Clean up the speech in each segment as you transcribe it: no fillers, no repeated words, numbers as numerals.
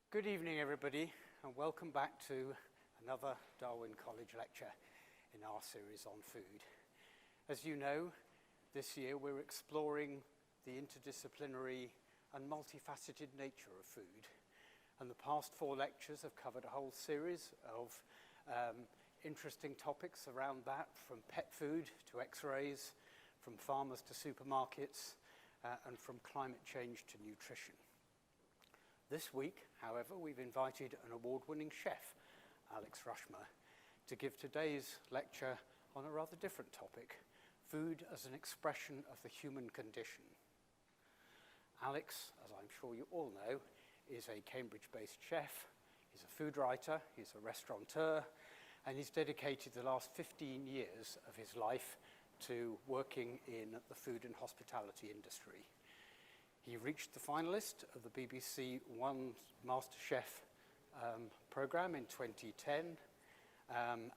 Good evening, everybody, and welcome back to another Darwin College lecture in our series on food. As you know, this year we're exploring the interdisciplinary and multifaceted nature of food. And the past 4 lectures have covered a whole series of interesting topics around that, from pet food to X-rays, from farmers to supermarkets, and from climate change to nutrition. This week, however, we've invited an award-winning chef, Alex Rushmer, to give today's lecture on a rather different topic, food as an expression of the human condition. Alex, as I'm sure you all know, is a Cambridge-based chef. He's a food writer, he's a restaurateur, and he's dedicated the last 15 years of his life to working in the food and hospitality industry. He reached the finalist of the BBC One Masterchef programme in 2010,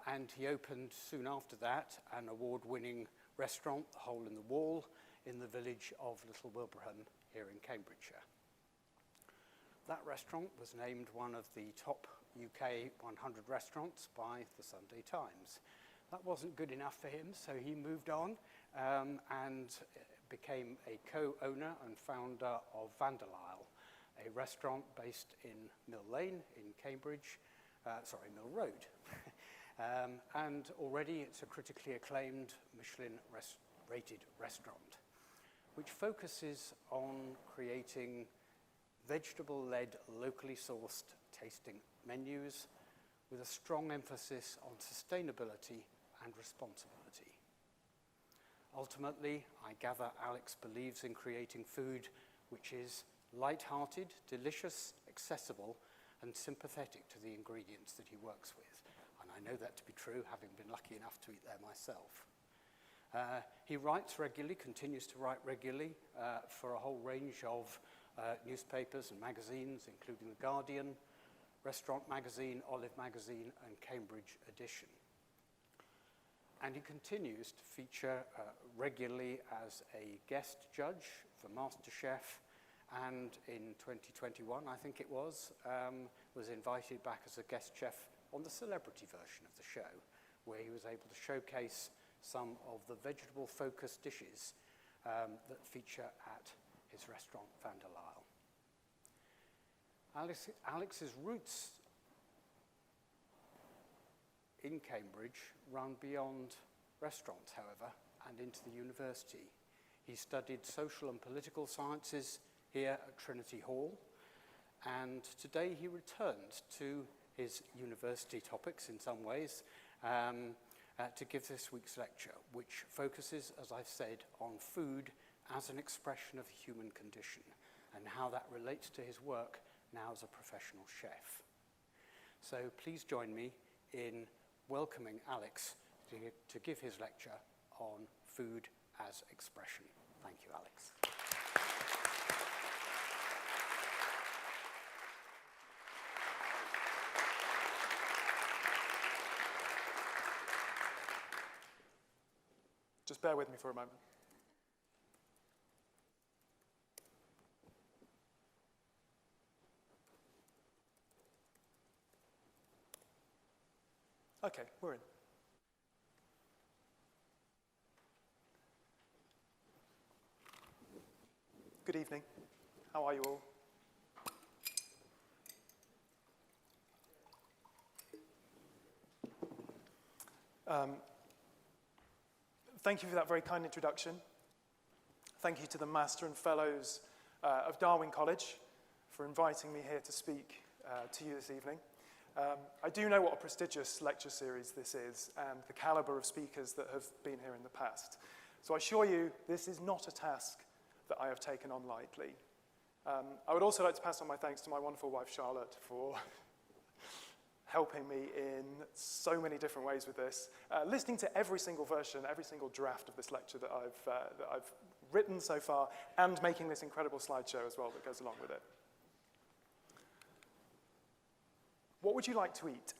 and he opened soon after that an award-winning restaurant, The Hole in the Wall, in the village of Little Wilbraham here in Cambridgeshire. That restaurant was named one of the top UK 100 restaurants by the Sunday Times. That wasn't good enough for him, so he moved on and became a co-owner and founder of Vanderlyle, a restaurant based in Mill Lane in Cambridge, Mill Road. And already it's a critically acclaimed Michelin-rated restaurant, which focuses on creating vegetable-led, locally sourced tasting menus with a strong emphasis on sustainability and responsibility. Ultimately, I gather Alex believes in creating food which is light-hearted, delicious, accessible, and sympathetic to the ingredients that he works with. And I know that to be true, having been lucky enough to eat there myself. He writes regularly, continues to write regularly for a whole range of newspapers and magazines, including The Guardian, Restaurant Magazine, Olive Magazine, and Cambridge Edition. And he continues to feature regularly as a guest judge for Masterchef, and in 2021, I think it was invited back as a guest chef on the celebrity version of the show, where he was able to showcase some of the vegetable-focused dishes that feature at his restaurant, Vanderlyle. Alex's roots in Cambridge run beyond restaurants, however, and into the university. He studied social and political sciences here at Trinity Hall, and today he returns to his university topics in some ways to give this week's lecture, which focuses, as I've said, on food as an expression of the human condition and how that relates to his work now as a professional chef. So please join me in welcoming Alex to give his lecture on food as expression. Thank you, Alex. Just bear with me for a moment. Okay, we're in. Good evening. How are you all? Thank you for that very kind introduction. Thank you to the Master and Fellows of Darwin College for inviting me here to speak to you this evening. I do know what a prestigious lecture series this is and the caliber of speakers that have been here in the past. So I assure you, this is not a task that I have taken on lightly. I would also like to pass on my thanks to my wonderful wife, Charlotte, for helping me in so many different ways with this, listening to every single version, every single draft of this lecture that I've written so far, and making this incredible slideshow as well that goes along with it. What would you like to eat?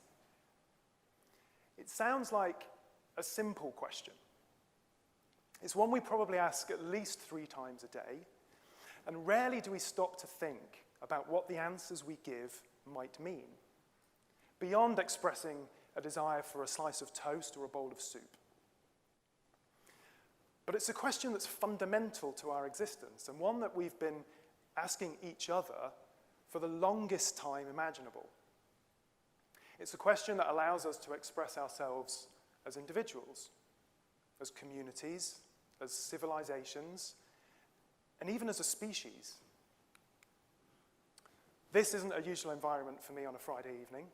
It sounds like a simple question. It's one we probably ask at least 3 times a day, and rarely do we stop to think about what the answers we give might mean, beyond expressing a desire for a slice of toast or a bowl of soup. But it's a question that's fundamental to our existence, and one that we've been asking each other for the longest time imaginable. It's a question that allows us to express ourselves as individuals, as communities, as civilizations, and even as a species. This isn't a usual environment for me on a Friday evening.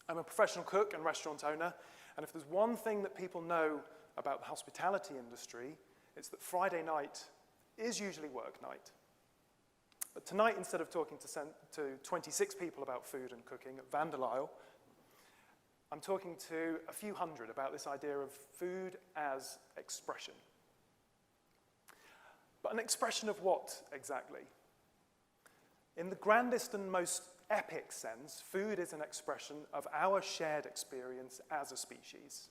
I'm a professional cook and restaurant owner, and if there's one thing that people know about the hospitality industry, it's that Friday night is usually work night. But tonight, instead of talking to 26 people about food and cooking at Vanderlyle, I'm talking to a few hundred about this idea of food as expression. But an expression of what, exactly? In the grandest and most epic sense, food is an expression of our shared experience as a species.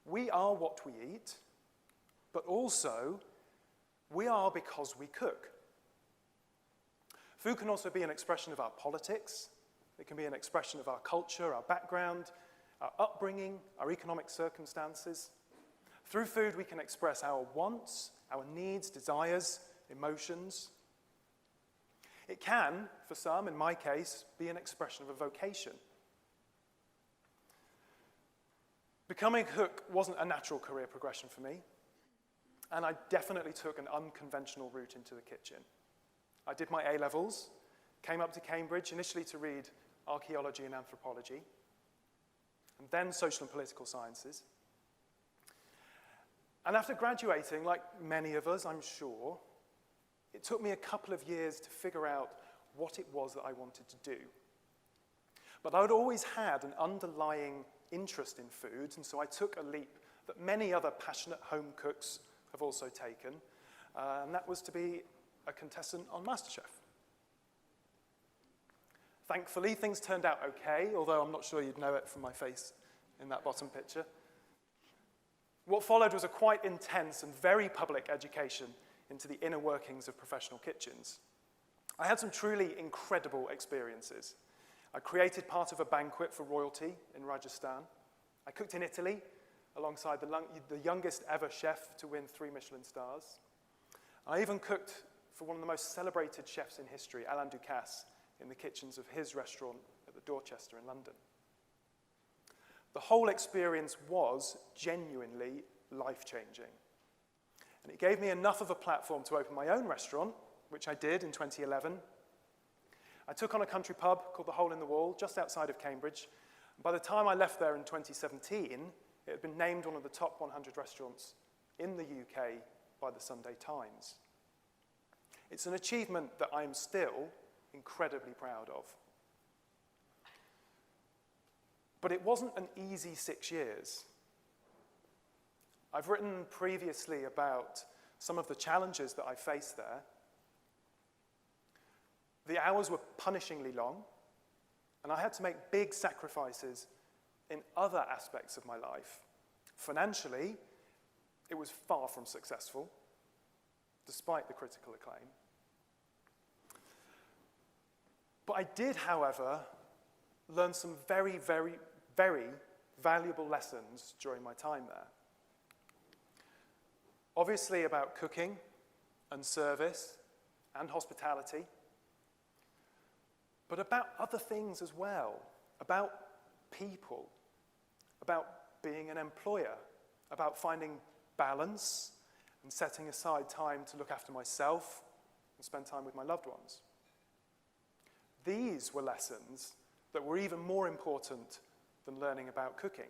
We are what we eat, but also we are because we cook. Food can also be an expression of our politics. It can be an expression of our culture, our background, our upbringing, our economic circumstances. Through food, we can express our wants, our needs, desires, emotions. It can, for some, in my case, be an expression of a vocation. Becoming a cook wasn't a natural career progression for me, and I definitely took an unconventional route into the kitchen. I did my A-levels, came up to Cambridge initially to read archaeology and anthropology, and then social and political sciences. And after graduating, like many of us, I'm sure, it took me a couple of years to figure out what it was that I wanted to do. But I'd always had an underlying interest in food, and so I took a leap that many other passionate home cooks have also taken, and that was to be a contestant on Masterchef. Thankfully, things turned out okay, although I'm not sure you'd know it from my face in that bottom picture. What followed was a quite intense and very public education into the inner workings of professional kitchens. I had some truly incredible experiences. I created part of a banquet for royalty in Rajasthan. I cooked in Italy alongside the youngest ever chef to win 3 Michelin stars. I even cooked for one of the most celebrated chefs in history, Alain Ducasse, in the kitchens of his restaurant at the Dorchester in London. The whole experience was genuinely life-changing. And it gave me enough of a platform to open my own restaurant, which I did in 2011. I took on a country pub called the Hole in the Wall, just outside of Cambridge. And by the time I left there in 2017, it had been named one of the top 100 restaurants in the UK by the Sunday Times. It's an achievement that I'm still incredibly proud of. But it wasn't an easy 6 years. I've written previously about some of the challenges that I faced there. The hours were punishingly long, and I had to make big sacrifices in other aspects of my life. Financially, it was far from successful, despite the critical acclaim. But I did, however, learn some very, very, very valuable lessons during my time there. Obviously about cooking and service and hospitality, but about other things as well, about people, about being an employer, about finding balance and setting aside time to look after myself and spend time with my loved ones. These were lessons that were even more important than learning about cooking.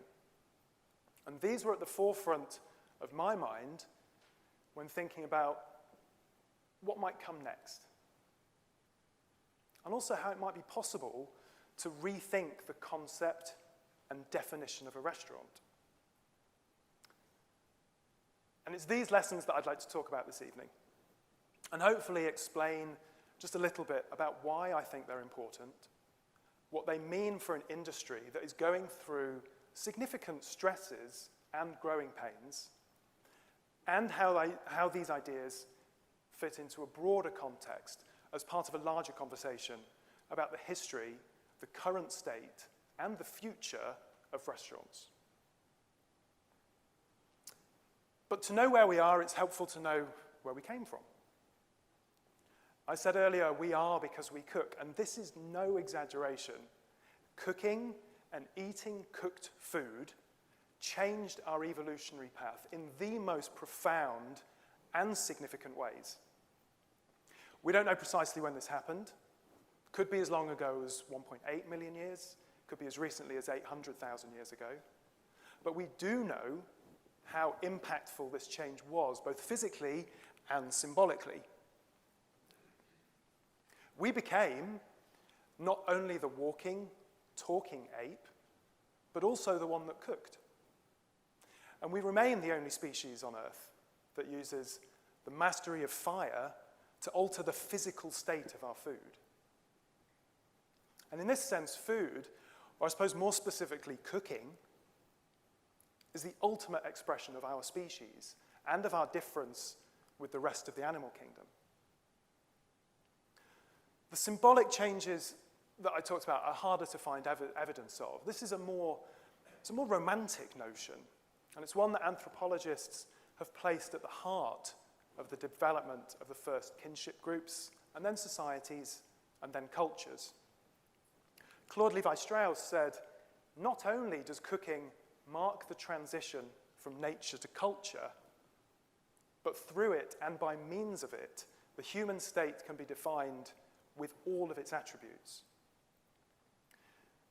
And these were at the forefront of my mind when thinking about what might come next. And also how it might be possible to rethink the concept and definition of a restaurant. And it's these lessons that I'd like to talk about this evening, and hopefully explain just a little bit about why I think they're important, what they mean for an industry that is going through significant stresses and growing pains, and how these ideas fit into a broader context as part of a larger conversation about the history, the current state, and the future of restaurants. But to know where we are, it's helpful to know where we came from. I said earlier, we are because we cook, and this is no exaggeration. Cooking and eating cooked food changed our evolutionary path in the most profound and significant ways. We don't know precisely when this happened. Could be as long ago as 1.8 million years, could be as recently as 800,000 years ago. But we do know how impactful this change was, both physically and symbolically. We became not only the walking, talking ape, but also the one that cooked. And we remain the only species on Earth that uses the mastery of fire to alter the physical state of our food. And in this sense, food, or I suppose more specifically cooking, is the ultimate expression of our species and of our difference with the rest of the animal kingdom. The symbolic changes that I talked about are harder to find evidence of. This is it's a more romantic notion, and it's one that anthropologists have placed at the heart of the development of the first kinship groups, and then societies, and then cultures. Claude Lévi-Strauss said, not only does cooking mark the transition from nature to culture, but through it and by means of it, the human state can be defined with all of its attributes.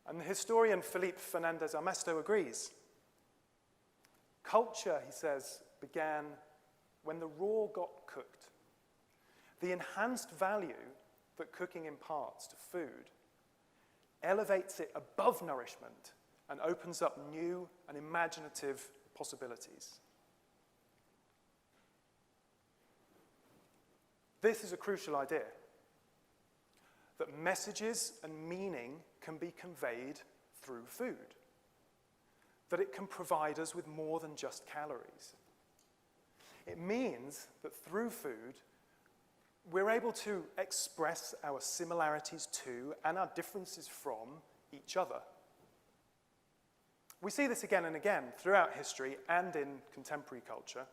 And the historian Felipe Fernandez Armesto agrees. Culture, he says, began when the raw got cooked. The enhanced value that cooking imparts to food elevates it above nourishment and opens up new and imaginative possibilities. This is a crucial idea, that messages and meaning can be conveyed through food, that it can provide us with more than just calories. It means that through food, we're able to express our similarities to and our differences from each other. We see this again and again throughout history and in contemporary culture,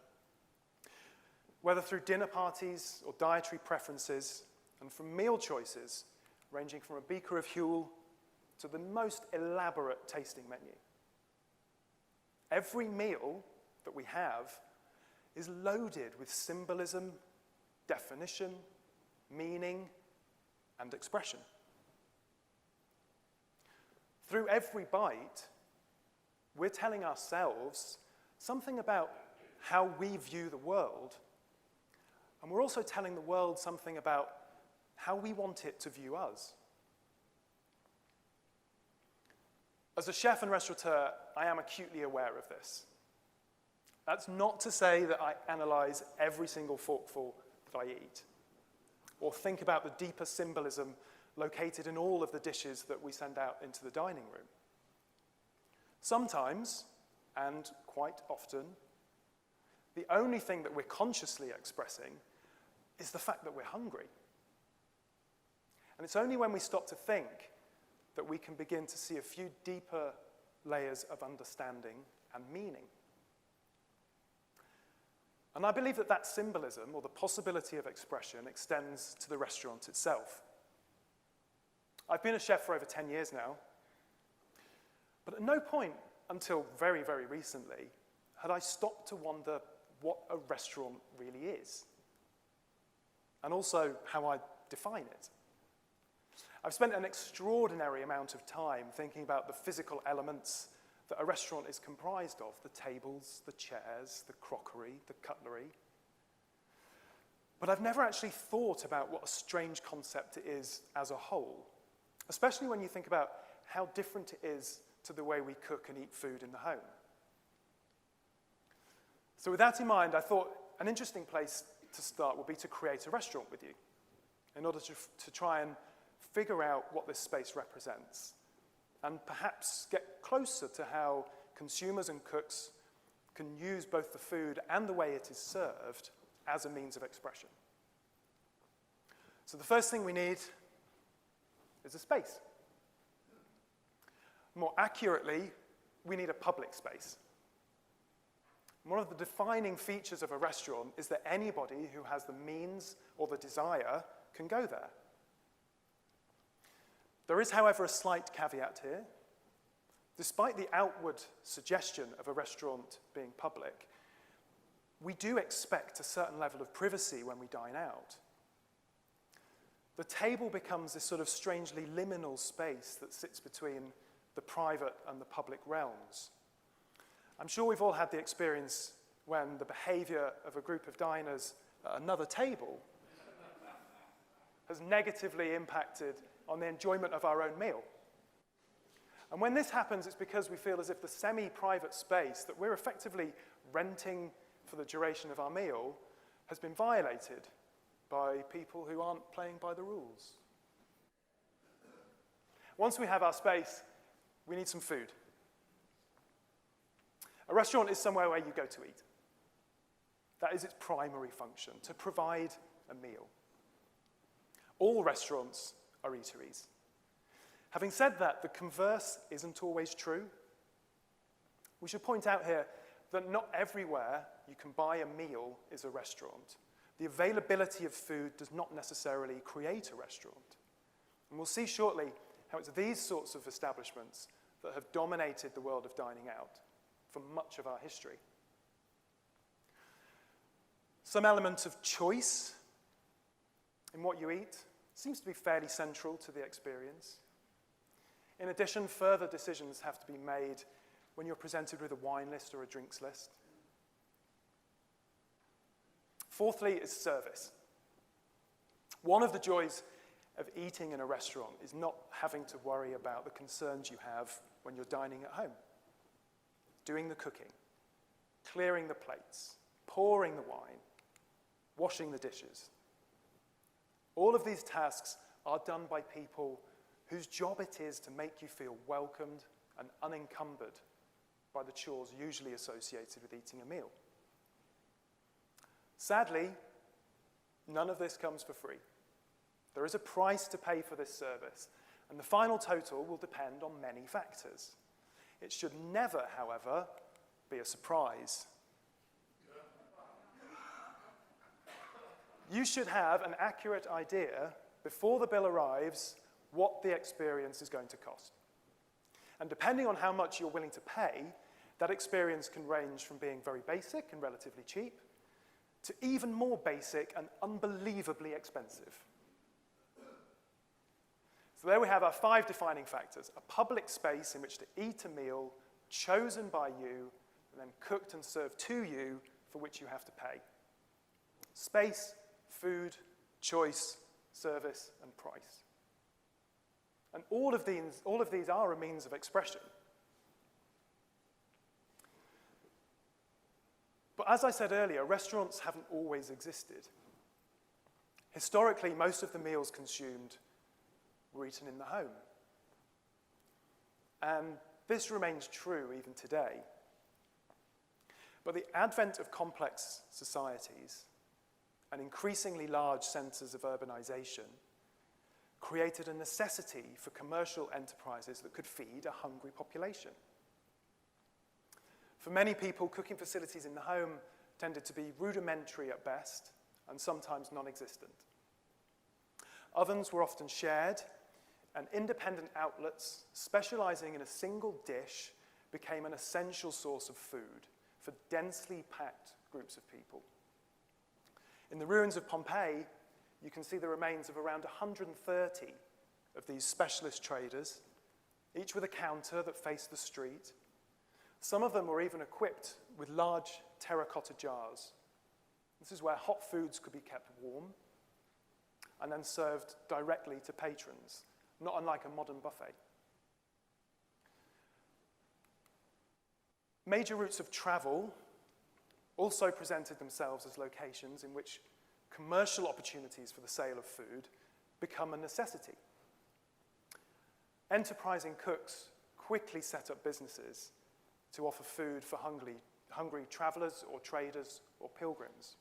whether through dinner parties or dietary preferences, and from meal choices ranging from a beaker of Huel to the most elaborate tasting menu. Every meal that we have is loaded with symbolism, definition, meaning, and expression. Through every bite, we're telling ourselves something about how we view the world, and we're also telling the world something about how we want it to view us. As a chef and restaurateur, I am acutely aware of this. That's not to say that I analyze every single forkful that I eat, or think about the deeper symbolism located in all of the dishes that we send out into the dining room. Sometimes, and quite often, the only thing that we're consciously expressing is the fact that we're hungry. And it's only when we stop to think that we can begin to see a few deeper layers of understanding and meaning. And I believe that that symbolism, or the possibility of expression, extends to the restaurant itself. I've been a chef for over 10 years now, but at no point until very, very recently had I stopped to wonder what a restaurant really is, and also how I define it. I've spent an extraordinary amount of time thinking about the physical elements that a restaurant is comprised of, the tables, the chairs, the crockery, the cutlery. But I've never actually thought about what a strange concept it is as a whole, especially when you think about how different it is to the way we cook and eat food in the home. So with that in mind, I thought an interesting place to start would be to create a restaurant with you, in order to try and figure out what this space represents, and perhaps get closer to how consumers and cooks can use both the food and the way it is served as a means of expression. So the first thing we need is a space. More accurately, we need a public space. One of the defining features of a restaurant is that anybody who has the means or the desire can go there. There is, however, a slight caveat here. Despite the outward suggestion of a restaurant being public, we do expect a certain level of privacy when we dine out. The table becomes this sort of strangely liminal space that sits between the private and the public realms. I'm sure we've all had the experience when the behavior of a group of diners at another table has negatively impacted on the enjoyment of our own meal. And when this happens, it's because we feel as if the semi-private space that we're effectively renting for the duration of our meal has been violated by people who aren't playing by the rules. Once we have our space, we need some food. A restaurant is somewhere where you go to eat. That is its primary function, to provide a meal. All restaurants are eateries. Having said that, the converse isn't always true. We should point out here that not everywhere you can buy a meal is a restaurant. The availability of food does not necessarily create a restaurant. And we'll see shortly how it's these sorts of establishments that have dominated the world of dining out for much of our history. Some element of choice in what you eat seems to be fairly central to the experience. In addition, further decisions have to be made when you're presented with a wine list or a drinks list. Fourthly is service. One of the joys of eating in a restaurant is not having to worry about the concerns you have when you're dining at home. Doing the cooking, clearing the plates, pouring the wine, washing the dishes. All of these tasks are done by people whose job it is to make you feel welcomed and unencumbered by the chores usually associated with eating a meal. Sadly, none of this comes for free. There is a price to pay for this service, and the final total will depend on many factors. It should never, however, be a surprise. You should have an accurate idea before the bill arrives what the experience is going to cost. And depending on how much you're willing to pay, that experience can range from being very basic and relatively cheap to even more basic and unbelievably expensive. So there we have our 5 defining factors: a public space in which to eat a meal chosen by you and then cooked and served to you, for which you have to pay. Space, food, choice, service, and price. And all of these are a means of expression. But as I said earlier, restaurants haven't always existed. Historically, most of the meals consumed were eaten in the home. And this remains true even today. But the advent of complex societies and increasingly large centers of urbanization created a necessity for commercial enterprises that could feed a hungry population. For many people, cooking facilities in the home tended to be rudimentary at best and sometimes non-existent. Ovens were often shared, and independent outlets specializing in a single dish became an essential source of food for densely packed groups of people. In the ruins of Pompeii, you can see the remains of around 130 of these specialist traders, each with a counter that faced the street. Some of them were even equipped with large terracotta jars. This is where hot foods could be kept warm and then served directly to patrons, not unlike a modern buffet. Major routes of travel also presented themselves as locations in which commercial opportunities for the sale of food become a necessity. Enterprising cooks quickly set up businesses to offer food for hungry travelers or traders or pilgrims.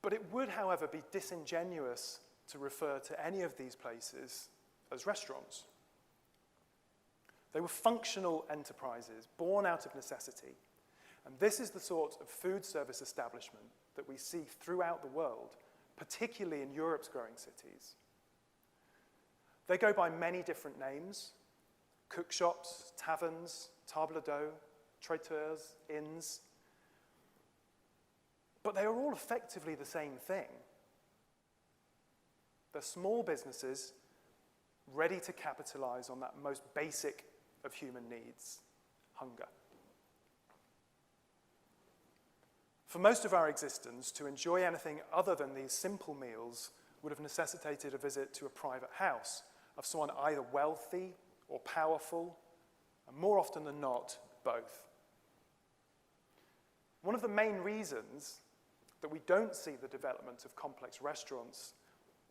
But it would, however, be disingenuous to refer to any of these places as restaurants. They were functional enterprises born out of necessity. And this is the sort of food service establishment that we see throughout the world, particularly in Europe's growing cities. They go by many different names: cookshops, taverns, table d'hôte, traiteurs, inns. But they are all effectively the same thing. They're small businesses ready to capitalize on that most basic of human needs: hunger. For most of our existence, to enjoy anything other than these simple meals would have necessitated a visit to a private house of someone either wealthy or powerful, and more often than not, both. One of the main reasons that we don't see the development of complex restaurants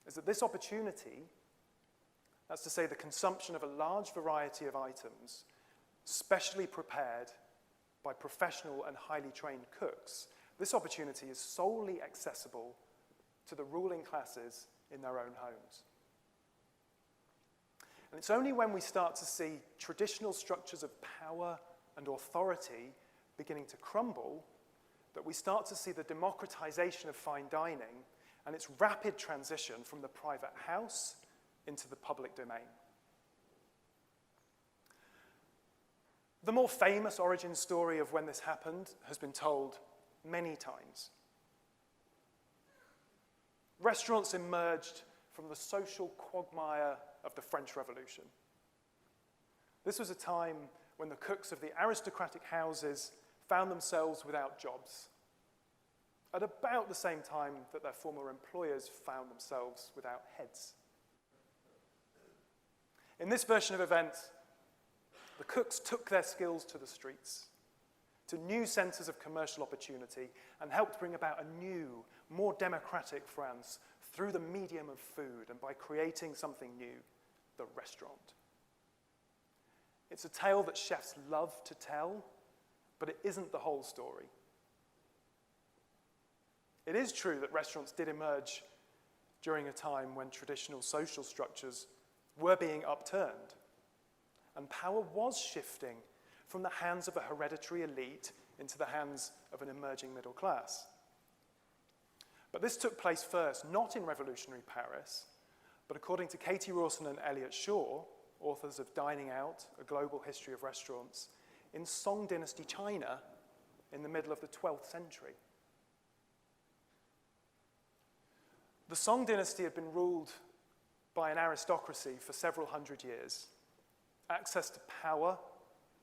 is that this opportunity, that's to say the consumption of a large variety of items, specially prepared by professional and highly trained cooks, this opportunity is solely accessible to the ruling classes in their own homes. And it's only when we start to see traditional structures of power and authority beginning to crumble that we start to see the democratization of fine dining and its rapid transition from the private house into the public domain. The more famous origin story of when this happened has been told many times. Restaurants emerged from the social quagmire of the French Revolution. This was a time when the cooks of the aristocratic houses found themselves without jobs, at about the same time that their former employers found themselves without heads. In this version of events, the cooks took their skills to the streets, to new centres of commercial opportunity, and helped bring about a new, more democratic France through the medium of food and by creating something new, the restaurant. It's a tale that chefs love to tell, but it isn't the whole story. It is true that restaurants did emerge during a time when traditional social structures were being upturned, and power was shifting from the hands of a hereditary elite into the hands of an emerging middle class. But this took place first, not in revolutionary Paris, but according to Katie Rawson and Elliot Shaw, authors of Dining Out, A Global History of Restaurants, in Song Dynasty China in the middle of the 12th century. The Song Dynasty had been ruled by an aristocracy for several hundred years. Access to power,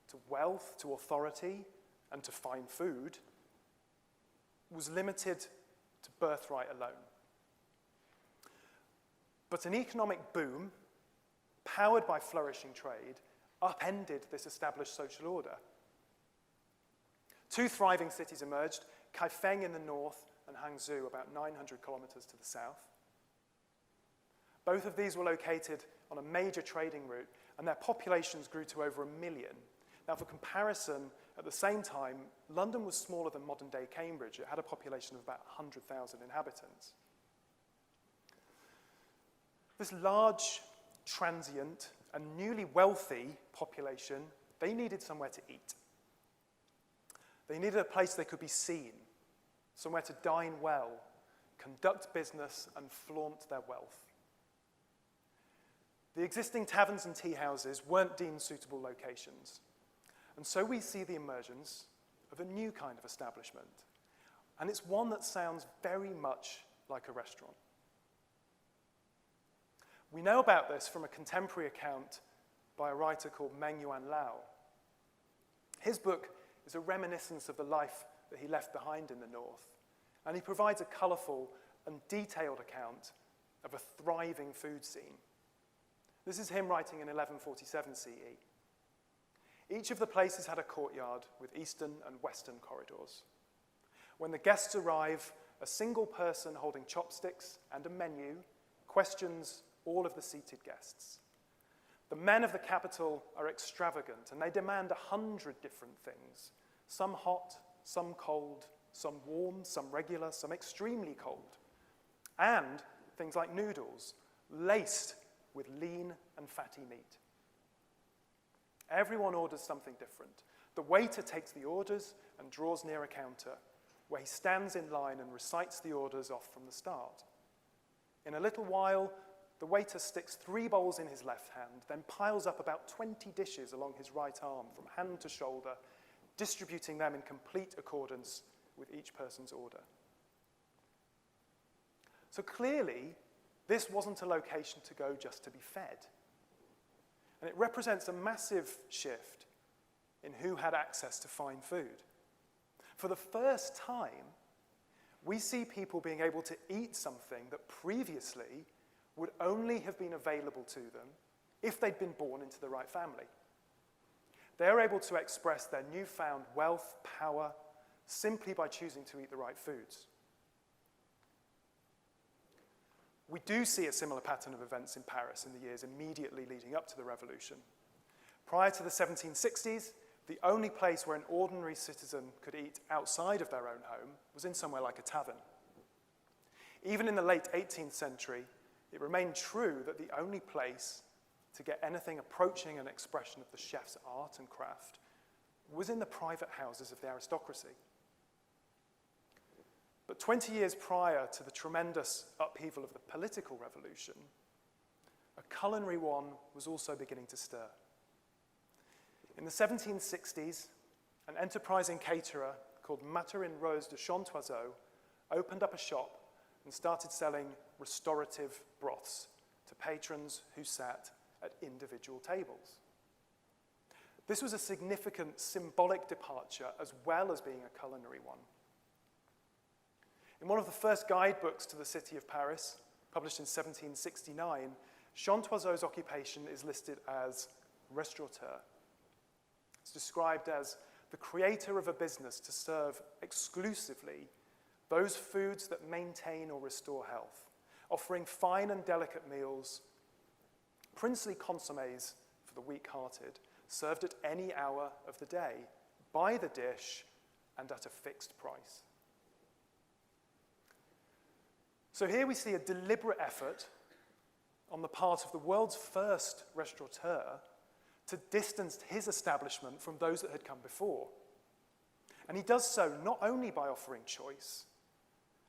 to wealth, to authority, and to fine food was limited to birthright alone. But an economic boom, powered by flourishing trade, upended this established social order. Two thriving cities emerged, Kaifeng in the north and Hangzhou about 900 kilometers to the south. Both of these were located on a major trading route, and their populations grew to over 1 million. Now, for comparison, at the same time, London was smaller than modern-day Cambridge. It had a population of about 100,000 inhabitants. This large, transient, and newly wealthy population, they needed somewhere to eat. They needed a place they could be seen, somewhere to dine well, conduct business, and flaunt their wealth. The existing taverns and tea houses weren't deemed suitable locations. And so we see the emergence of a new kind of establishment. And it's one that sounds very much like a restaurant. We know about this from a contemporary account by a writer called Meng Yuan Lao. His book is a reminiscence of the life that he left behind in the north, and he provides a colourful and detailed account of a thriving food scene. This is him writing in 1147 CE. Each of the places had a courtyard with eastern and western corridors. When the guests arrive, a single person holding chopsticks and a menu questions all of the seated guests. The men of the capital are extravagant, and they demand 100 different things, some hot, some cold, some warm, some regular, some extremely cold. And things like noodles, laced with lean and fatty meat. Everyone orders something different. The waiter takes the orders and draws near a counter, where he stands in line and recites the orders off from the start. In a little while, the waiter sticks 3 bowls in his left hand, then piles up about 20 dishes along his right arm from hand to shoulder, distributing them in complete accordance with each person's order. So clearly, this wasn't a location to go just to be fed. And it represents a massive shift in who had access to fine food. For the first time, we see people being able to eat something that previously would only have been available to them if they'd been born into the right family. They're able to express their newfound wealth, power, simply by choosing to eat the right foods. We do see a similar pattern of events in Paris in the years immediately leading up to the revolution. Prior to the 1760s, the only place where an ordinary citizen could eat outside of their own home was in somewhere like a tavern. Even in the late 18th century, it remained true that the only place to get anything approaching an expression of the chef's art and craft was in the private houses of the aristocracy. But 20 years prior to the tremendous upheaval of the political revolution, a culinary one was also beginning to stir. In the 1760s, an enterprising caterer called Michelin-rated de Chantoiseau opened up a shop and started selling restorative broths to patrons who sat at individual tables. This was a significant symbolic departure as well as being a culinary one. In one of the first guidebooks to the city of Paris, published in 1769, Chantoiseau's occupation is listed as restaurateur. It's described as the creator of a business to serve exclusively those foods that maintain or restore health, offering fine and delicate meals, princely consommes for the weak-hearted, served at any hour of the day, by the dish, and at a fixed price. So here we see a deliberate effort on the part of the world's first restaurateur to distance his establishment from those that had come before. And he does so not only by offering choice,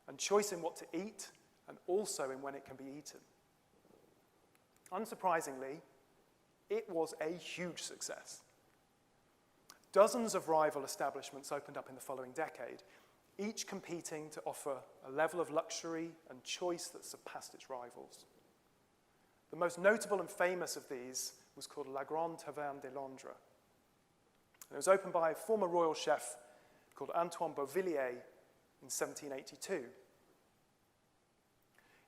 and choice in what to eat, and also in when it can be eaten. Unsurprisingly, it was a huge success. Dozens of rival establishments opened up in the following decade, each competing to offer a level of luxury and choice that surpassed its rivals. The most notable and famous of these was called La Grande Taverne de Londres. It was opened by a former royal chef called Antoine Beauvilliers in 1782.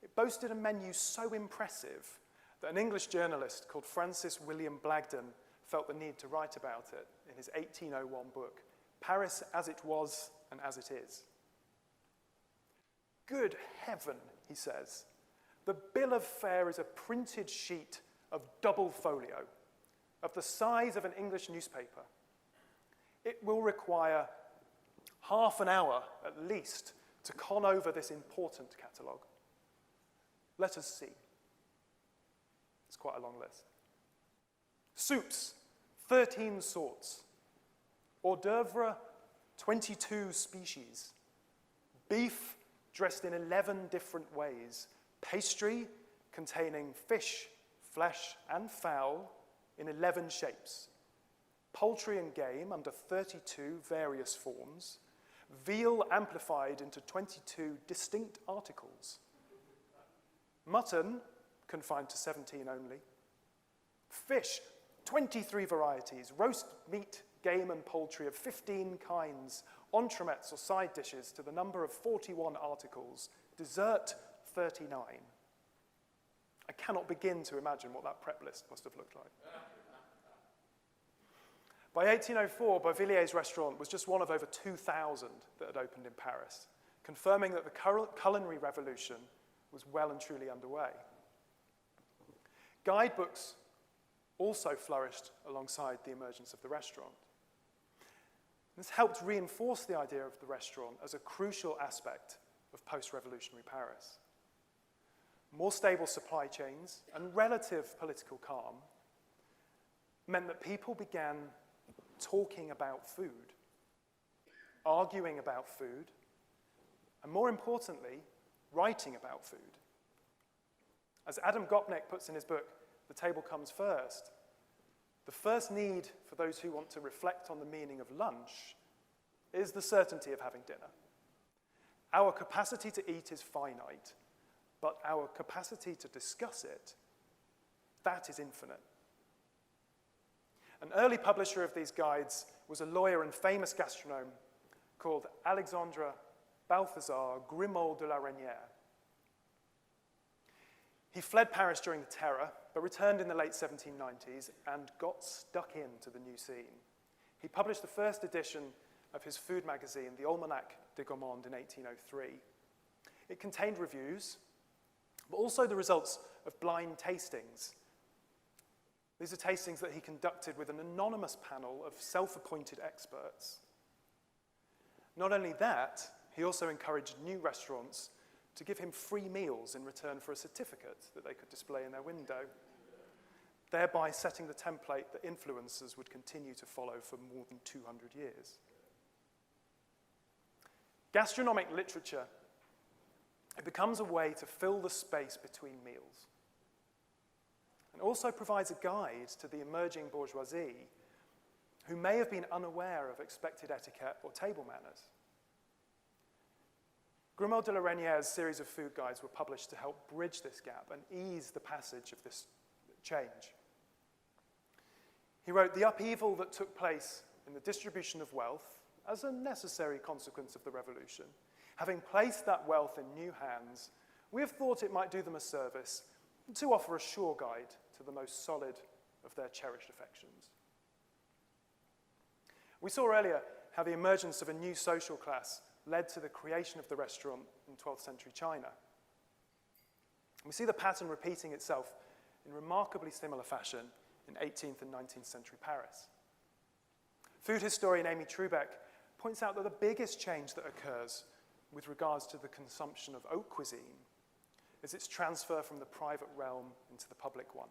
It boasted a menu so impressive that an English journalist called Francis William Blagden felt the need to write about it in his 1801 book, Paris as it was and as it is. Good heaven, he says, the bill of fare is a printed sheet of double folio, of the size of an English newspaper. It will require half an hour at least to con over this important catalogue. Let us see. It's quite a long list. Soups, 13 sorts. Hors d'oeuvre, 22 species. Beef, dressed in 11 different ways. Pastry, containing fish, flesh, and fowl in 11 shapes. Poultry and game under 32 various forms. Veal amplified into 22 distinct articles. Mutton, confined to 17 only. Fish, 23 varieties. Roast meat, game and poultry of 15 kinds. Entremets or side dishes to the number of 41 articles. Dessert, 39. I cannot begin to imagine what that prep list must have looked like. By 1804, Beauvilliers' restaurant was just one of over 2,000 that had opened in Paris, confirming that the culinary revolution was well and truly underway. Guidebooks also flourished alongside the emergence of the restaurant. This helped reinforce the idea of the restaurant as a crucial aspect of post-revolutionary Paris. more stable supply chains, and relative political calm meant that people began talking about food, arguing about food, and more importantly, writing about food. As Adam Gopnik puts in his book, The Table Comes First, the first need for those who want to reflect on the meaning of lunch is the certainty of having dinner. Our capacity to eat is finite, but our capacity to discuss it, that is infinite. An early publisher of these guides was a lawyer and famous gastronome called Alexandre Balthazar Grimaud de la Reynière. He fled Paris during the Terror, but returned in the late 1790s and got stuck into the new scene. He published the first edition of his food magazine, the Almanach de Gourmand, in 1803. It contained reviews, but also the results of blind tastings. These are tastings that he conducted with an anonymous panel of self-appointed experts. Not only that, he also encouraged new restaurants to give him free meals in return for a certificate that they could display in their window, thereby setting the template that influencers would continue to follow for more than 200 years. Gastronomic literature, it becomes a way to fill the space between meals, and also provides a guide to the emerging bourgeoisie who may have been unaware of expected etiquette or table manners. Grimaud de la Reynière's series of food guides were published to help bridge this gap and ease the passage of this change. He wrote, "The upheaval that took place in the distribution of wealth as a necessary consequence of the revolution, having placed that wealth in new hands, we have thought it might do them a service to offer a sure guide to the most solid of their cherished affections." We saw earlier how the emergence of a new social class led to the creation of the restaurant in 12th century China. We see the pattern repeating itself in remarkably similar fashion in 18th and 19th century Paris. Food historian Amy Trubeck points out that the biggest change that occurs with regards to the consumption of haute cuisine is its transfer from the private realm into the public one.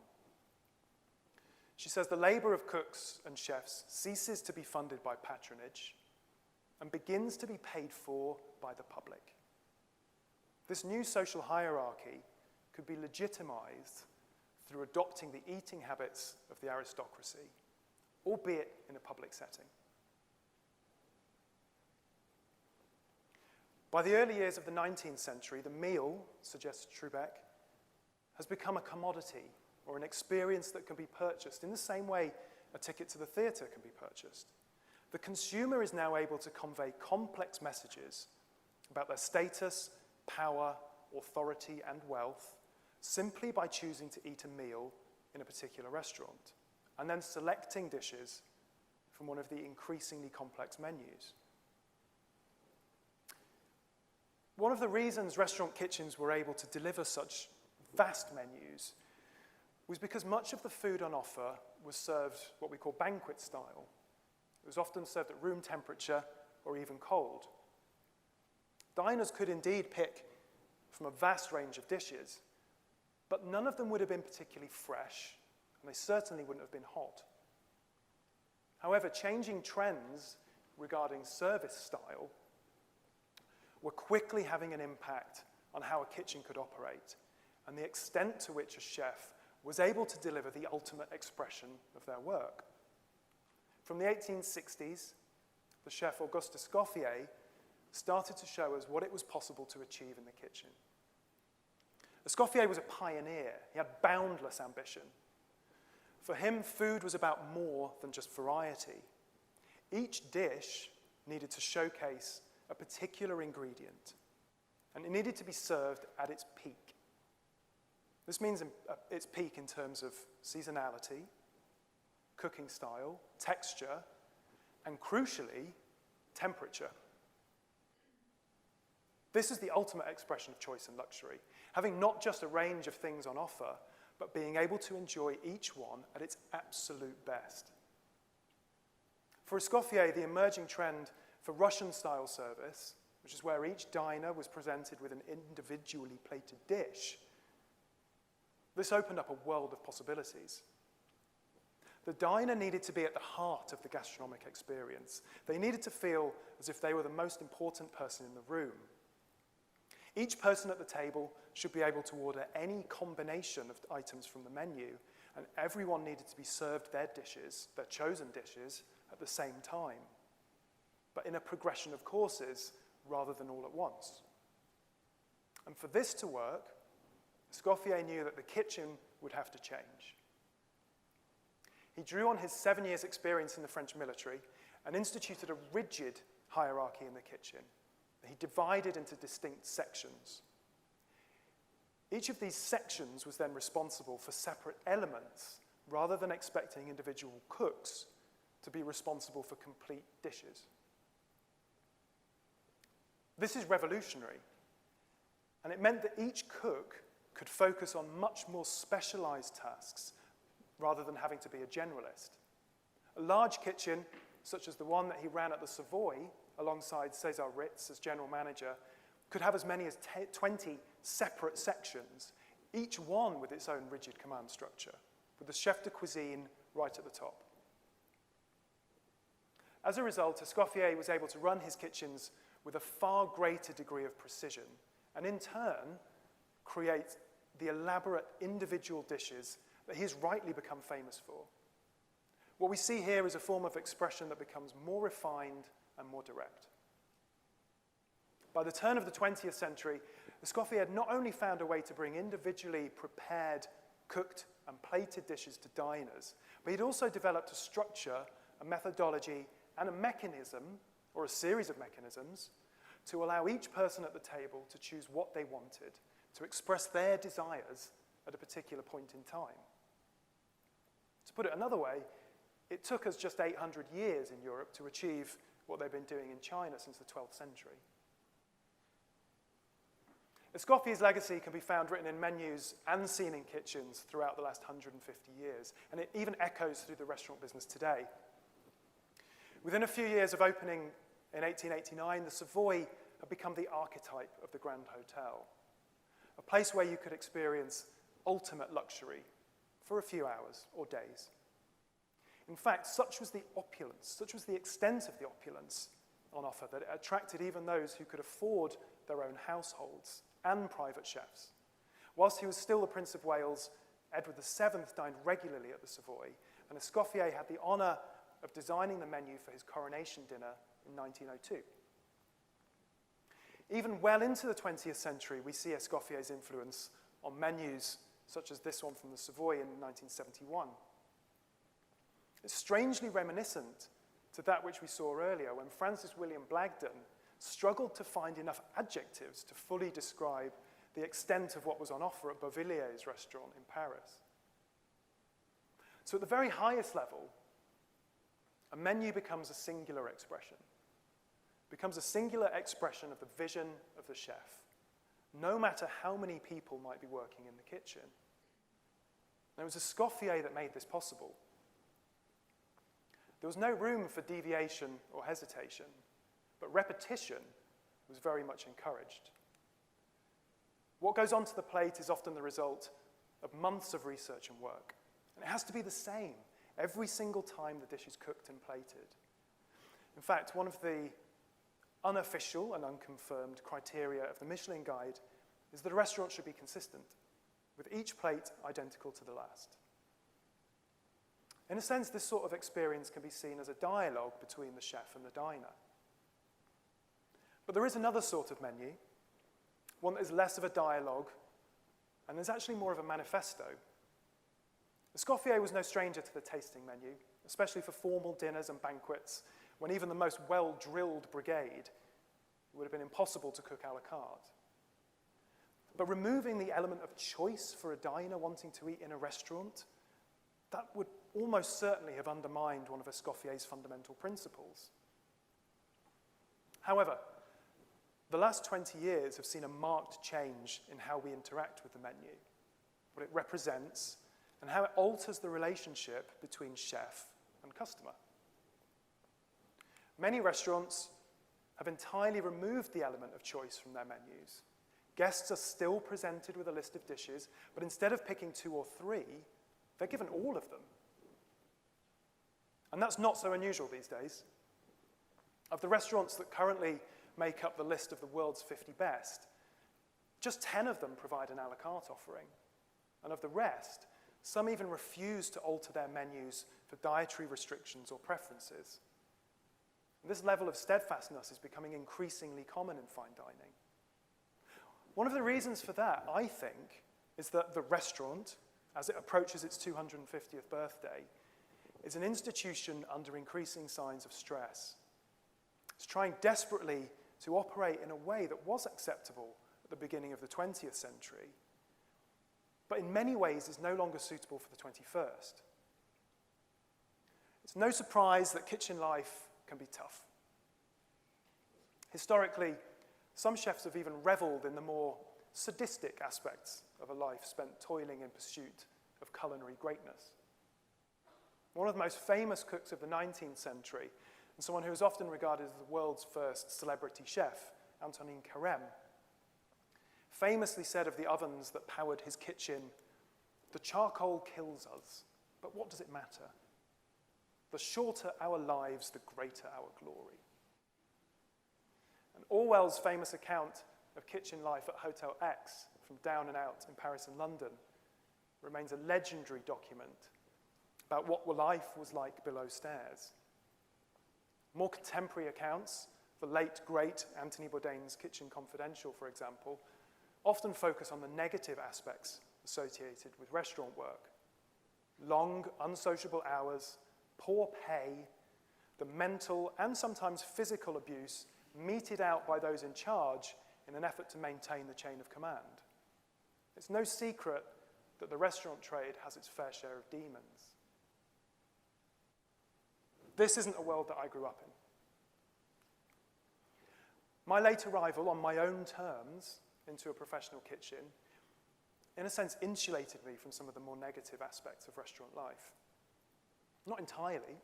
She says the labor of cooks and chefs ceases to be funded by patronage and begins to be paid for by the public. This new social hierarchy could be legitimized through adopting the eating habits of the aristocracy, albeit in a public setting. By the early years of the 19th century, the meal, suggests Trubeck, has become a commodity or an experience that can be purchased in the same way a ticket to the theatre can be purchased. The consumer is now able to convey complex messages about their status, power, authority, and wealth simply by choosing to eat a meal in a particular restaurant, and then selecting dishes from one of the increasingly complex menus. One of the reasons restaurant kitchens were able to deliver such vast menus was because much of the food on offer was served what we call banquet style. It was often served at room temperature or even cold. Diners could indeed pick from a vast range of dishes, but none of them would have been particularly fresh, and they certainly wouldn't have been hot. However, changing trends regarding service style were quickly having an impact on how a kitchen could operate and the extent to which a chef was able to deliver the ultimate expression of their work. From the 1860s, the chef Auguste Escoffier started to show us what it was possible to achieve in the kitchen. Escoffier was a pioneer. He had boundless ambition. For him, food was about more than just variety. Each dish needed to showcase a particular ingredient, and it needed to be served at its peak. This means its peak in terms of seasonality, cooking style, texture, and crucially, temperature. This is the ultimate expression of choice and luxury, having not just a range of things on offer, but being able to enjoy each one at its absolute best. For Escoffier, the emerging trend for Russian-style service, which is where each diner was presented with an individually plated dish, This opened up a world of possibilities. The diner needed to be at the heart of the gastronomic experience. They needed to feel as if they were the most important person in the room. Each person at the table should be able to order any combination of items from the menu, and everyone needed to be served their dishes, their chosen dishes, at the same time, but in a progression of courses rather than all at once. And for this to work, Escoffier knew that the kitchen would have to change. He drew on his 7 years' experience in the French military and instituted a rigid hierarchy in the kitchen that he divided into distinct sections. Each of these sections was then responsible for separate elements, rather than expecting individual cooks to be responsible for complete dishes. This is revolutionary, and it meant that each cook could focus on much more specialized tasks rather than having to be a generalist. A large kitchen, such as the one that he ran at the Savoy, alongside César Ritz as general manager, could have as many as 20 separate sections, each one with its own rigid command structure, with the chef de cuisine right at the top. As a result, Escoffier was able to run his kitchens with a far greater degree of precision, and in turn, create the elaborate individual dishes that he's rightly become famous for. What we see here is a form of expression that becomes more refined and more direct. By the turn of the 20th century, Escoffier had not only found a way to bring individually prepared, cooked, and plated dishes to diners, but he'd also developed a structure, a methodology, and a mechanism, or a series of mechanisms, to allow each person at the table to choose what they wanted, to express their desires at a particular point in time. To put it another way, it took us just 800 years in Europe to achieve what they've been doing in China since the 12th century. Escoffier's legacy can be found written in menus and seen in kitchens throughout the last 150 years, and it even echoes through the restaurant business today. Within a few years of opening in 1889, the Savoy had become the archetype of the Grand Hotel, a place where you could experience ultimate luxury for a few hours or days. In fact, such was the opulence, such was the extent of the opulence on offer that it attracted even those who could afford their own households and private chefs. Whilst he was still the Prince of Wales, Edward VII dined regularly at the Savoy, and Escoffier had the honour of designing the menu for his coronation dinner in 1902. Even well into the 20th century, we see Escoffier's influence on menus such as this one from the Savoy in 1971. It's strangely reminiscent to that which we saw earlier when Francis William Blagden struggled to find enough adjectives to fully describe the extent of what was on offer at Beauvillier's restaurant in Paris. So at the very highest level, a menu becomes a singular expression, becomes a singular expression of the vision of the chef, no matter how many people might be working in the kitchen. And it was Escoffier that made this possible. There was no room for deviation or hesitation, but repetition was very much encouraged. What goes onto the plate is often the result of months of research and work, and it has to be the same every single time the dish is cooked and plated. In fact, one of the unofficial and unconfirmed criteria of the Michelin Guide is that a restaurant should be consistent, with each plate identical to the last. In a sense, this sort of experience can be seen as a dialogue between the chef and the diner. But there is another sort of menu, one that is less of a dialogue, and is actually more of a manifesto. Escoffier was no stranger to the tasting menu, especially for formal dinners and banquets, when even the most well-drilled brigade would have been impossible to cook a la carte. But removing the element of choice for a diner wanting to eat in a restaurant, that would almost certainly have undermined one of Escoffier's fundamental principles. However, the last 20 years have seen a marked change in how we interact with the menu, what it represents, and how it alters the relationship between chef and customer. Many restaurants have entirely removed the element of choice from their menus, Guests are still presented with a list of dishes, but instead of picking 2 or 3, they're given all of them. And that's not so unusual these days. Of the restaurants that currently make up the list of the world's 50 best, just 10 of them provide an a la carte offering. And of the rest, some even refuse to alter their menus for dietary restrictions or preferences. And this level of steadfastness is becoming increasingly common in fine dining. One of the reasons for that, I think, is that the restaurant, as it approaches its 250th birthday, is an institution under increasing signs of stress. It's trying desperately to operate in a way that was acceptable at the beginning of the 20th century, but in many ways is no longer suitable for the 21st. It's no surprise that kitchen life can be tough. Historically, some chefs have even reveled in the more sadistic aspects of a life spent toiling in pursuit of culinary greatness. One of the most famous cooks of the 19th century, and someone who is often regarded as the world's first celebrity chef, Antonin Carême, famously said of the ovens that powered his kitchen, "The charcoal kills us, but what does it matter? The shorter our lives, the greater our glory." And Orwell's famous account of kitchen life at Hotel X from Down and Out in Paris and London remains a legendary document about what life was like below stairs. More contemporary accounts, the late, great Anthony Bourdain's Kitchen Confidential, for example, often focus on the negative aspects associated with restaurant work. Long, unsociable hours, poor pay, the mental and sometimes physical abuse meted out by those in charge in an effort to maintain the chain of command. It's no secret that the restaurant trade has its fair share of demons. This isn't a world that I grew up in. My late arrival on my own terms into a professional kitchen, in a sense, insulated me from some of the more negative aspects of restaurant life. Not entirely.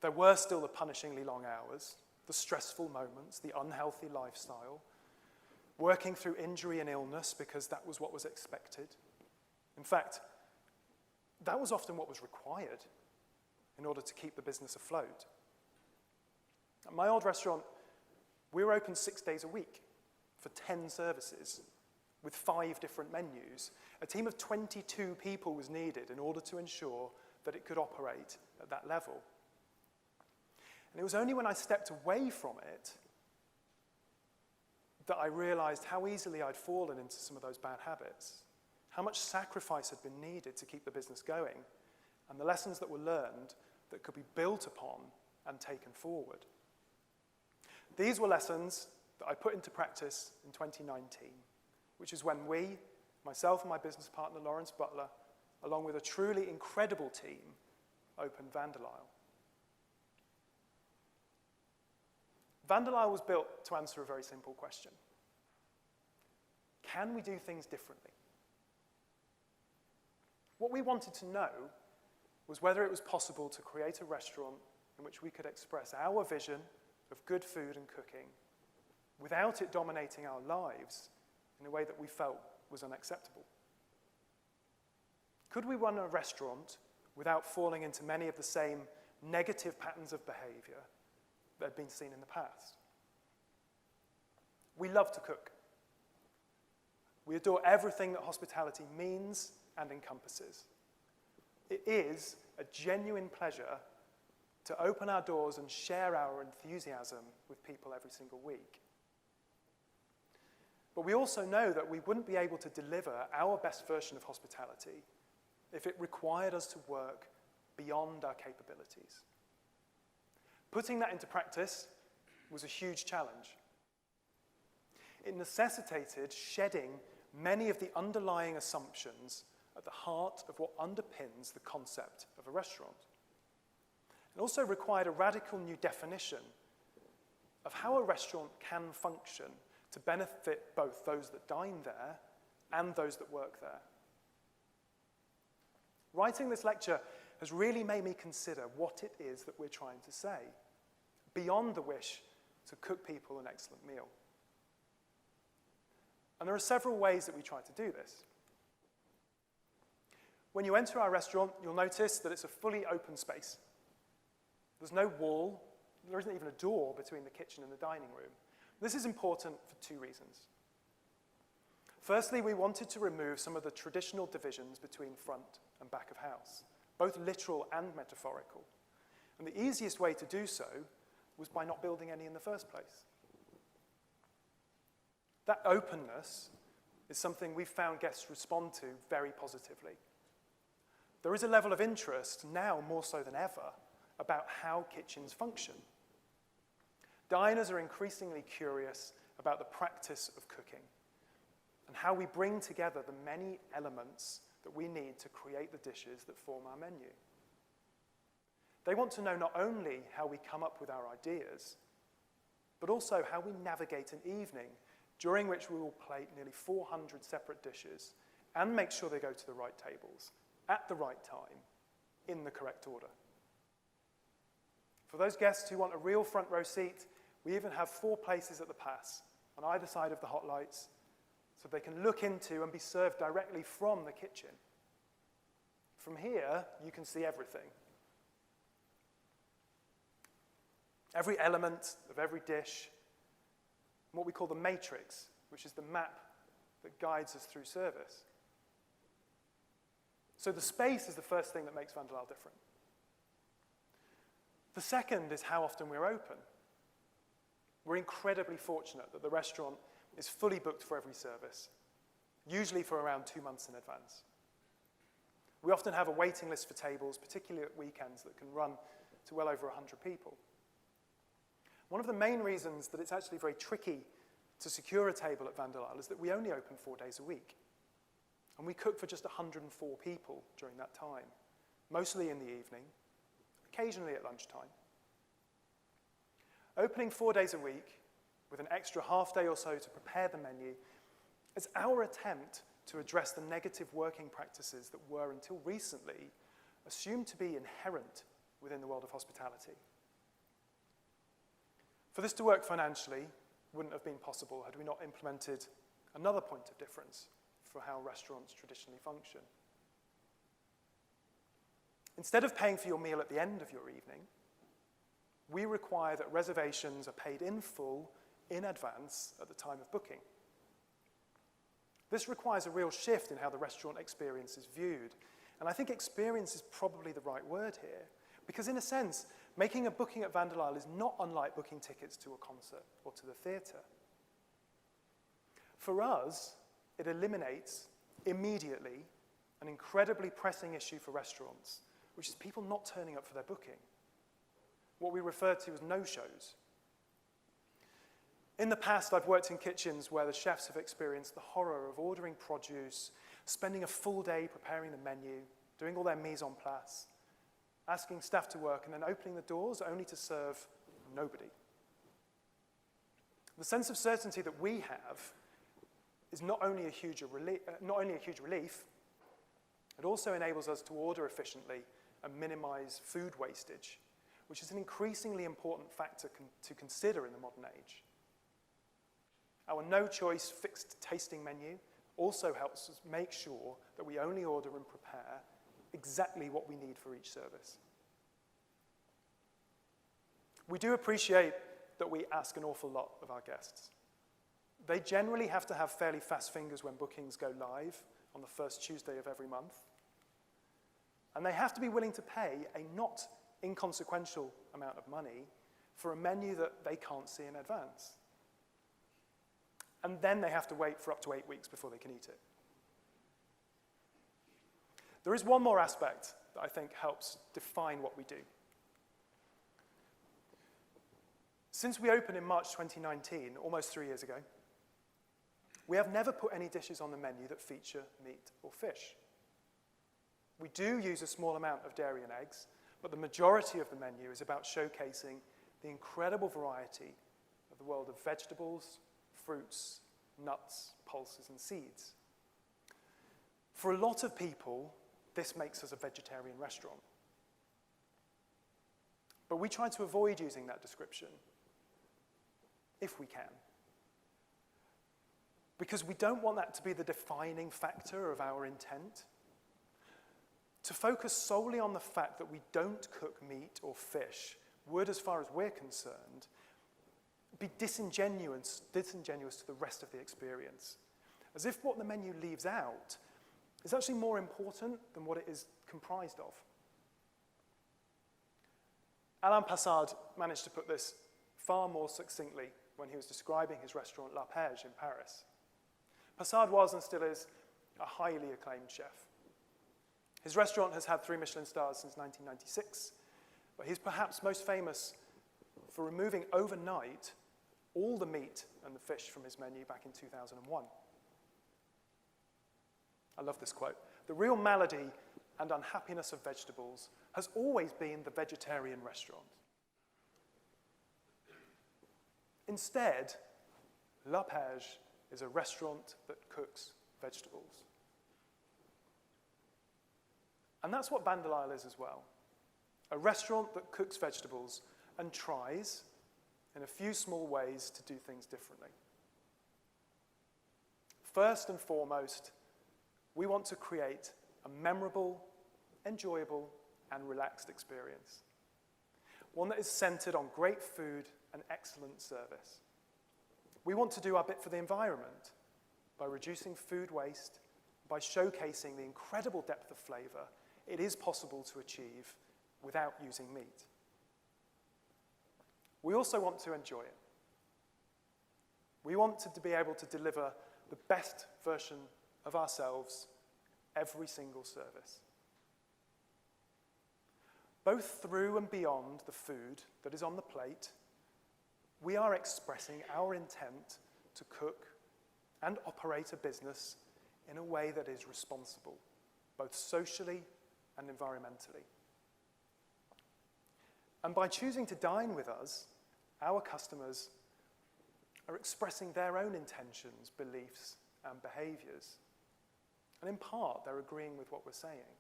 There were still the punishingly long hours, the stressful moments, the unhealthy lifestyle, working through injury and illness because that was what was expected. In fact, that was often what was required in order to keep the business afloat. At my old restaurant, we were open 6 days a week for 10 services with 5 different menus. A team of 22 people was needed in order to ensure that it could operate at that level. And it was only when I stepped away from it that I realized how easily I'd fallen into some of those bad habits, how much sacrifice had been needed to keep the business going, and the lessons that were learned that could be built upon and taken forward. These were lessons that I put into practice in 2019, which is when we, myself and my business partner Lawrence Butler, along with a truly incredible team, opened Vanderlyle. Vanderlyle was built to answer a very simple question. Can we do things differently? What we wanted to know was whether it was possible to create a restaurant in which we could express our vision of good food and cooking without it dominating our lives in a way that we felt was unacceptable. Could we run a restaurant without falling into many of the same negative patterns of behavior that had been seen in the past? We love to cook. We adore everything that hospitality means and encompasses. It is a genuine pleasure to open our doors and share our enthusiasm with people every single week. But we also know that we wouldn't be able to deliver our best version of hospitality if it required us to work beyond our capabilities. Putting that into practice was a huge challenge. It necessitated shedding many of the underlying assumptions at the heart of what underpins the concept of a restaurant. It also required a radical new definition of how a restaurant can function to benefit both those that dine there and those that work there. Writing this lecture has really made me consider what it is that we're trying to say, beyond the wish to cook people an excellent meal. And there are several ways that we try to do this. When you enter our restaurant, you'll notice that it's a fully open space. There's no wall, there isn't even a door between the kitchen and the dining room. This is important for two reasons. Firstly, we wanted to remove some of the traditional divisions between front and back of house, both literal and metaphorical. And the easiest way to do so was by not building any in the first place. That openness is something we've found guests respond to very positively. There is a level of interest, now more so than ever, about how kitchens function. Diners are increasingly curious about the practice of cooking and how we bring together the many elements that we need to create the dishes that form our menu. They want to know not only how we come up with our ideas, but also how we navigate an evening during which we will plate nearly 400 separate dishes and make sure they go to the right tables, at the right time, in the correct order. For those guests who want a real front row seat, we even have 4 places at the pass on either side of the hot lights so they can look into and be served directly from the kitchen. From here, you can see everything. Every element of every dish, and what we call the matrix, which is the map that guides us through service. So the space is the first thing that makes Vanderlyle different. The second is how often we're open. We're incredibly fortunate that the restaurant is fully booked for every service, usually for around 2 months in advance. We often have a waiting list for tables, particularly at weekends, that can run to well over 100 people. One of the main reasons that it's actually very tricky to secure a table at Vanderlyle is that we only open 4 days a week. And we cook for just 104 people during that time, mostly in the evening, occasionally at lunchtime. Opening 4 days a week, with an extra half day or so to prepare the menu, is our attempt to address the negative working practices that were, until recently, assumed to be inherent within the world of hospitality. For this to work financially wouldn't have been possible had we not implemented another point of difference for how restaurants traditionally function. Instead of paying for your meal at the end of your evening, we require that reservations are paid in full, in advance, at the time of booking. This requires a real shift in how the restaurant experience is viewed. And I think experience is probably the right word here, because in a sense, making a booking at Vanderlyle is not unlike booking tickets to a concert or to the theatre. For us, it eliminates immediately an incredibly pressing issue for restaurants, which is people not turning up for their booking, what we refer to as no-shows. In the past, I've worked in kitchens where the chefs have experienced the horror of ordering produce, spending a full day preparing the menu, doing all their mise en place, asking staff to work, and then opening the doors only to serve nobody. The sense of certainty that we have is not only a huge relief, it also enables us to order efficiently and minimize food wastage, which is an increasingly important factor to consider in the modern age. Our no-choice fixed tasting menu also helps us make sure that we only order and prepare exactly what we need for each service. We do appreciate that we ask an awful lot of our guests. They generally have to have fairly fast fingers when bookings go live on the first Tuesday of every month. And they have to be willing to pay a not inconsequential amount of money for a menu that they can't see in advance. And then they have to wait for up to 8 weeks before they can eat it. There is one more aspect that I think helps define what we do. Since we opened in March 2019, almost 3 years ago, we have never put any dishes on the menu that feature meat or fish. We do use a small amount of dairy and eggs, but the majority of the menu is about showcasing the incredible variety of the world of vegetables, fruits, nuts, pulses, and seeds. For a lot of people, this makes us a vegetarian restaurant. But we try to avoid using that description, if we can. because we don't want that to be the defining factor of our intent. To focus solely on the fact that we don't cook meat or fish would, as far as we're concerned, be disingenuous to the rest of the experience, as if what the menu leaves out is actually more important than what it is comprised of. Alain Passard managed to put this far more succinctly when he was describing his restaurant La Page in Paris. Passard was and still is a highly acclaimed chef. His restaurant has had 3 Michelin stars since 1996, but he's perhaps most famous for removing overnight all the meat and the fish from his menu back in 2001. I love this quote. "The real malady and unhappiness of vegetables has always been the vegetarian restaurant." Instead, La Page is a restaurant that cooks vegetables. And that's what Vanderlyle is as well. A restaurant that cooks vegetables and tries, in a few small ways, to do things differently. First and foremost, we want to create a memorable, enjoyable, and relaxed experience. One that is centered on great food and excellent service. We want to do our bit for the environment by reducing food waste, by showcasing the incredible depth of flavor it is possible to achieve without using meat. We also want to enjoy it. We want to be able to deliver the best version of ourselves every single service. Both through and beyond the food that is on the plate, we are expressing our intent to cook and operate a business in a way that is responsible, both socially and environmentally. And by choosing to dine with us, our customers are expressing their own intentions, beliefs, and behaviors. And in part, they're agreeing with what we're saying.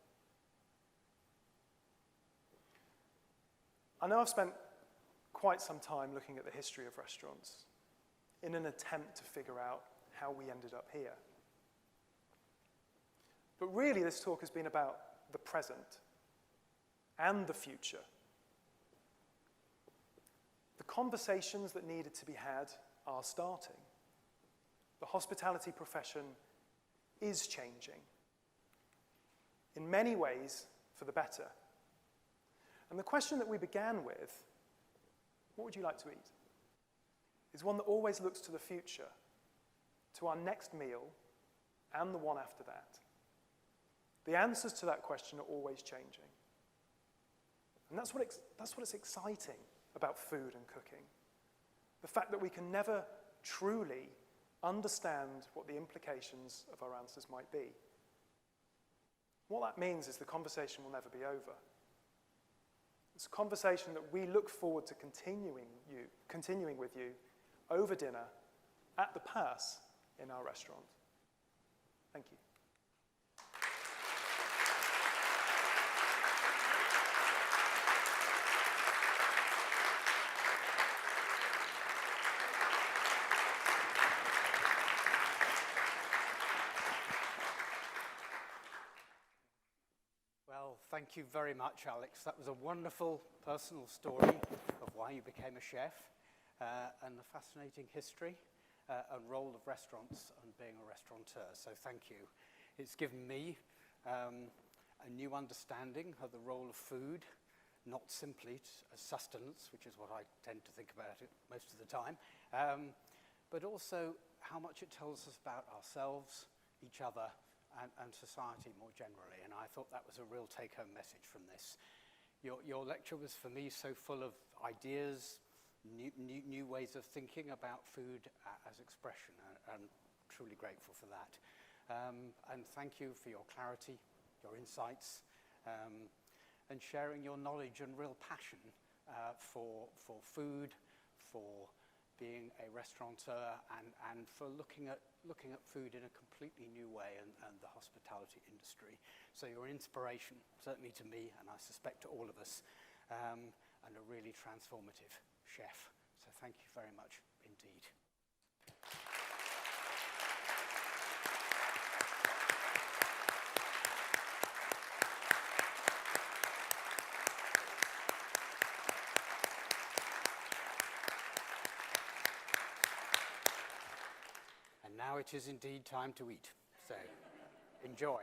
I know I've spent quite some time looking at the history of restaurants in an attempt to figure out how we ended up here. But really, this talk has been about the present and the future. The conversations that needed to be had are starting. The hospitality profession is changing, in many ways for the better. And the question that we began with, what would you like to eat, is one that always looks to the future, to our next meal and the one after that. The answers to that question are always changing. And that's what's exciting about food and cooking. The fact that we can never truly understand what the implications of our answers might be. What that means is the conversation will never be over. It's a conversation that we look forward to continuing with you over dinner at the Pass in our restaurant. Thank you. Well, thank you very much, Alex. That was a wonderful personal story of why you became a chef and the fascinating history and role of restaurants and being a restaurateur. So thank you. It's given me a new understanding of the role of food, not simply as sustenance, which is what I tend to think about it most of the time, but also how much it tells us about ourselves, each other, and society more generally. And I thought that was a real take-home message from this. Your lecture was, for me, so full of ideas, new ways of thinking about food as expression, and I'm truly grateful for that. And thank you for your clarity, your insights, and sharing your knowledge and real passion for food, for being a restaurateur, and for looking at food in a completely new way and the hospitality industry. So you're an inspiration, certainly to me, and I suspect to all of us, and a really transformative chef. So thank you very much indeed. Now it is indeed time to eat. So, enjoy.